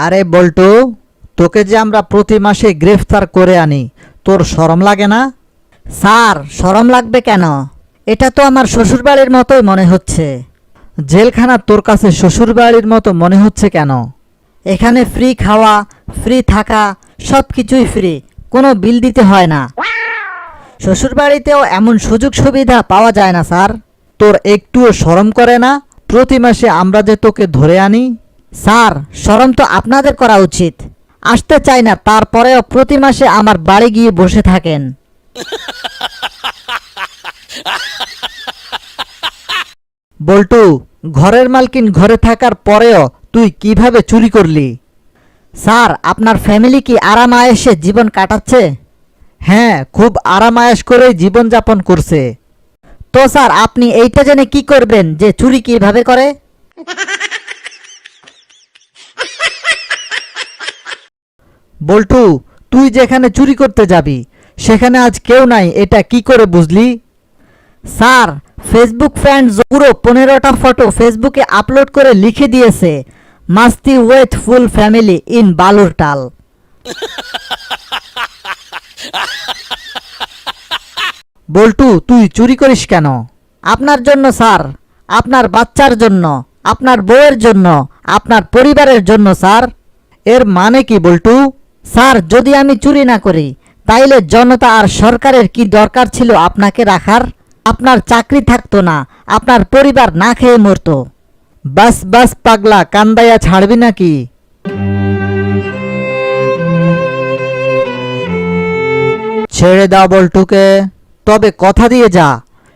আরে বল্টু, তোকে যে আমরা প্রতি মাসে গ্রেফতার করে আনি, তোর শরম লাগে না? স্যার, শরম লাগবে কেন? এটা তো আমার শ্বশুরবাড়ির মতোই মনে হচ্ছে। জেলখানা তোর কাছে শ্বশুরবাড়ির মতো মনে হচ্ছে কেন? এখানে ফ্রি খাওয়া, ফ্রি থাকা, সব কিছুই ফ্রি, কোনো বিল দিতে হয় না। শ্বশুরবাড়িতেও এমন সুযোগ সুবিধা পাওয়া যায় না স্যার। তোর একটুও শরম করে না? প্রতি মাসে আমরা যে তোকে ধরে আনি। স্যার, শরম তো আপনাদের করা উচিত। আসতে চাই না, তারপরেও প্রতি মাসে আমার বাড়ি গিয়ে বসে থাকেন। বল্টু, ঘরের মালকিন ঘরে থাকার পরেও তুই কিভাবে চুরি করলি? স্যার, আপনার ফ্যামিলি কি আরাম আয়েশে জীবন কাটাচ্ছে? হ্যাঁ, খুব আরামায়েশ করে জীবনযাপন করছে। তো স্যার, আপনি এইটা জেনে কি করবেন যে চুরি কিভাবে করে? বল্টু, তুই যেখানে চুরি করতে যাবি সেখানে আজ কেউ নাই, এটা কি করে বুঝলি? স্যার, ফেসবুক ফ্রেন্ড পুরো 15টা ফটো ফেসবুকে আপলোড করে লিখে দিয়েছে, মাস্তি উইথ ফুল ফ্যামিলি ইন বালুরটাল। বল্টু, তুই চুরি করিস কেন? আপনার জন্য স্যার, আপনার বাচ্চার জন্য, আপনার বউয়ের জন্য, আপনার পরিবারের জন্য স্যার। এর মানে কি বল্টু? স্যার, যদি আমি চুরি না করি তাইলে জনতা আর সরকারের কি দরকার ছিল আপনাকে রাখার? আপনার চাকরি থাকতো না, আপনার পরিবার না খেয়ে মরতো। বাস বাস পাগলা, কান্দাইয়া ছাড়বি নাকি? ছেড়ে দাও বল্টুকে, তবে কথা দিয়ে যা,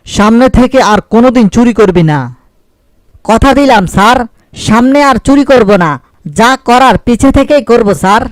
সামনে থেকে আর কোনোদিন চুরি করবি না। কথা দিলাম স্যার, সামনে আর চুরি করব না, যা করার পিছে থেকেই করব স্যার।